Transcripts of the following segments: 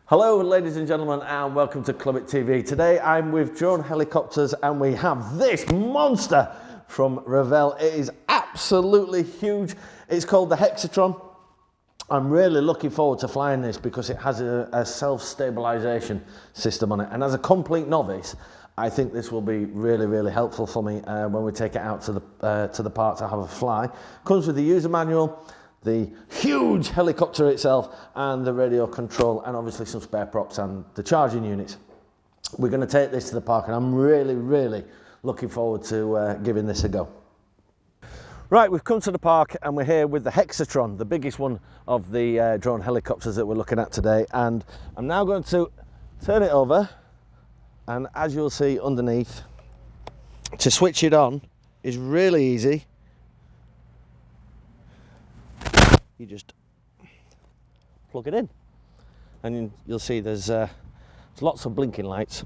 Hello ladies and gentlemen and welcome to Clubit TV. Today I'm with drone helicopters and we have this monster from Revell. It is absolutely huge. It's called the Hexatron. I'm really looking forward to flying this because it has a self-stabilization system on it, and as a complete novice I think this will be really helpful for me when we take it out to the park to have a fly. Comes with the user manual, the huge helicopter itself and the radio control, and obviously some spare props and the charging units. We're going to take this to the park and I'm really looking forward to giving this a go. Right, we've come to the park and we're here with the Hexatron, the biggest one of the drone helicopters that we're looking at today, and I'm now going to turn it over, and as you'll see underneath, to switch it on is really easy. You just plug it in and you'll see there's lots of blinking lights,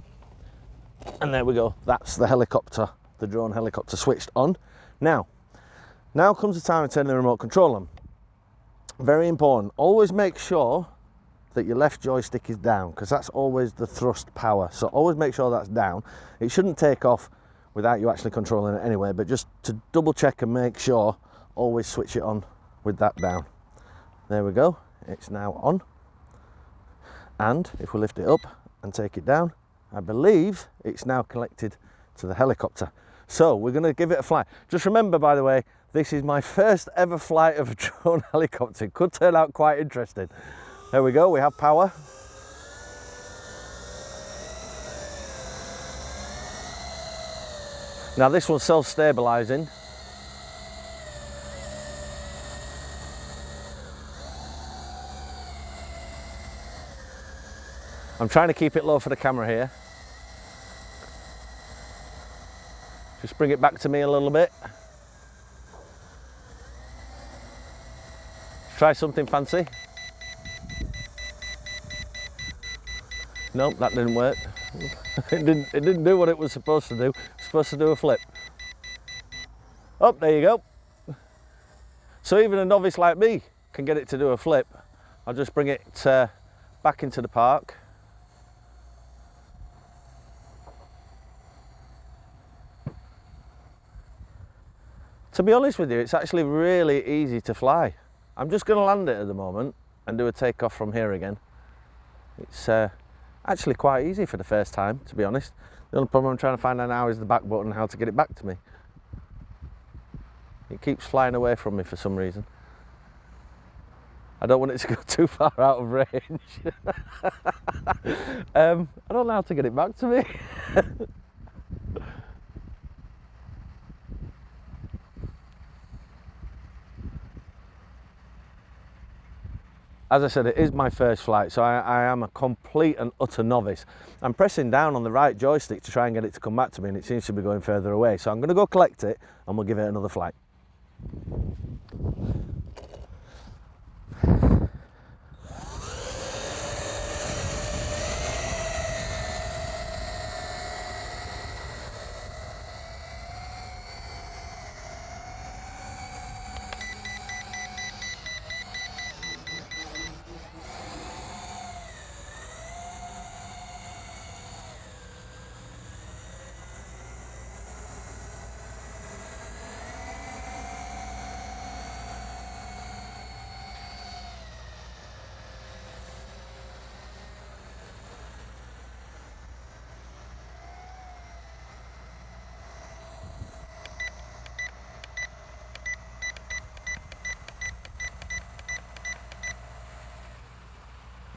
and there we go, that's the helicopter, the drone helicopter switched on. Now comes the time of turning the remote control on. Very important, always make sure that your left joystick is down because that's always the thrust power, so always make sure that's down. It shouldn't take off without you actually controlling it anyway, but just to double check and make sure, always switch it on with that down. There we go, it's now on, and if we lift it up and take it down, I believe it's now connected to the helicopter. So we're going to give it a fly. Just remember, by the way, this is my first ever flight of a drone helicopter. It could turn out quite interesting. There we go, we have power. Now this one's self-stabilizing. I'm trying to keep it low for the camera here. Just bring it back to me a little bit. Try something fancy. Nope, that didn't work. It didn't do what it was supposed to do. It's supposed to do a flip. Oh, there you go. So even a novice like me can get it to do a flip. I'll just bring it back into the park. To be honest with you, it's actually really easy to fly. I'm just going to land it at the moment and do a takeoff from here again. It's actually quite easy for the first time, to be honest. The only problem I'm trying to find out now is the back button, how to get it back to me. It keeps flying away from me for some reason. I don't want it to go too far out of range. I don't know how to get it back to me. As I said, it is my first flight, so I am a complete and utter novice. I'm pressing down on the right joystick to try and get it to come back to me, and it seems to be going further away. So I'm going to go collect it and we'll give it another flight.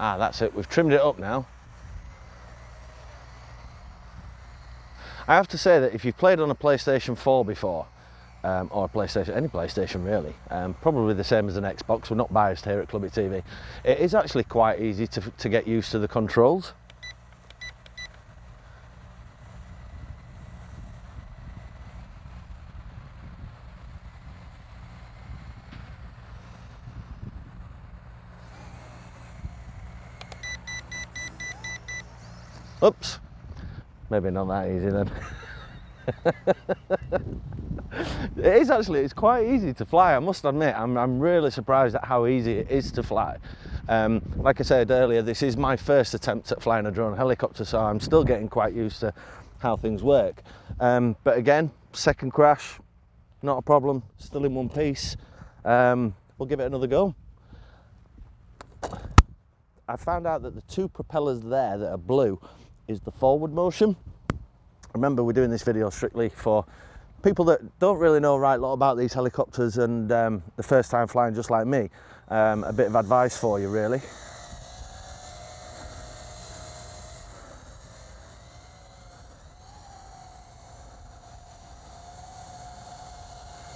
Ah, that's it, we've trimmed it up now. I have to say that if you've played on a PlayStation 4 before, or any PlayStation really, probably the same as an Xbox, we're not biased here at Clubit TV, it is actually quite easy to get used to the controls. Oops, maybe not that easy then. It's quite easy to fly, I must admit. I'm really surprised at how easy it is to fly. Like I said earlier, this is my first attempt at flying a drone helicopter, so I'm still getting quite used to how things work. But again, second crash, not a problem, still in one piece. We'll give it another go. I found out that the two propellers there that are blue is the forward motion. Remember, we're doing this video strictly for people that don't really know a right lot about these helicopters and the first time flying just like me. A bit of advice for you, really.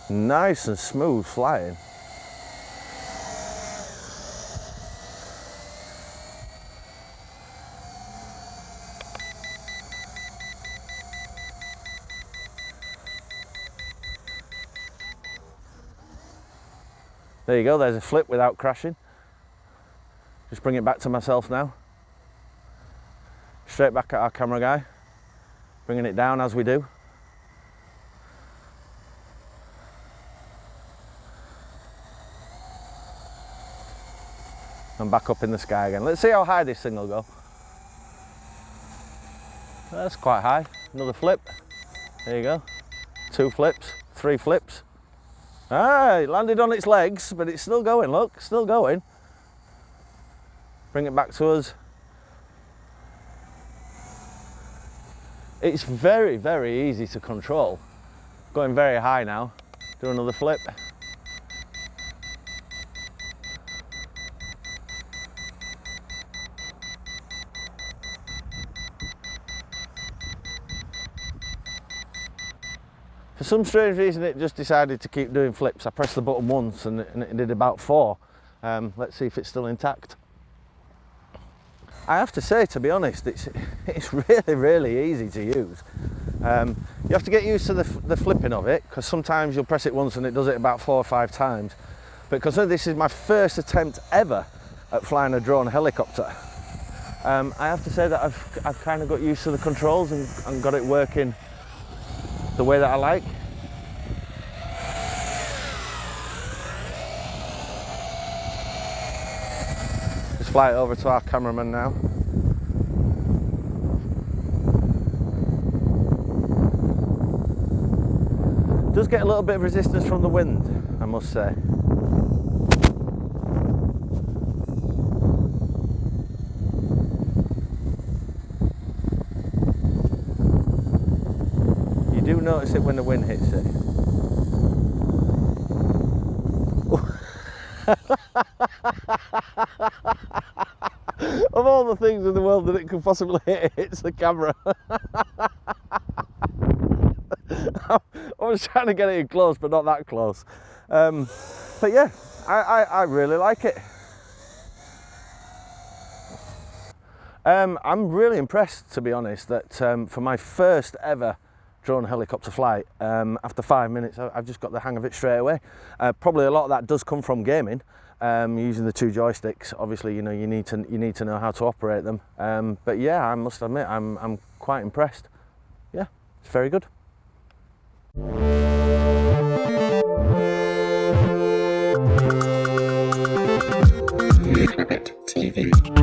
Nice and smooth flying. There you go, there's a flip without crashing. Just bring it back to myself now. Straight back at our camera guy. Bringing it down as we do. And back up in the sky again. Let's see how high this thing will go. That's quite high. Another flip. There you go. 2 flips, 3 flips. Ah, it landed on its legs, but it's still going, look, still going. Bring it back to us. It's very, very easy to control. Going very high now. Do another flip. For some strange reason, it just decided to keep doing flips. I pressed the button once and it did about 4. Let's see if it's still intact. I have to say, to be honest, it's really, really easy to use. You have to get used to the flipping of it, because sometimes you'll press it once and it does it about 4 or 5 times. But because this is my first attempt ever at flying a drone helicopter, I have to say that I've kind of got used to the controls and got it working the way that I like. Just fly it over to our cameraman now. Does get a little bit of resistance from the wind, I must say. You do notice it when the wind hits it. Of all the things in the world that it could possibly hit, it's the camera. I was trying to get it in close, but not that close. But yeah, I really like it. I'm really impressed, to be honest, that for my first ever drone helicopter flight, after 5 minutes I've just got the hang of it straight away. Probably a lot of that does come from gaming, using the 2 joysticks. Obviously, you know, you need to know how to operate them. But yeah, I must admit I'm quite impressed. Yeah, it's very good. Clubit TV.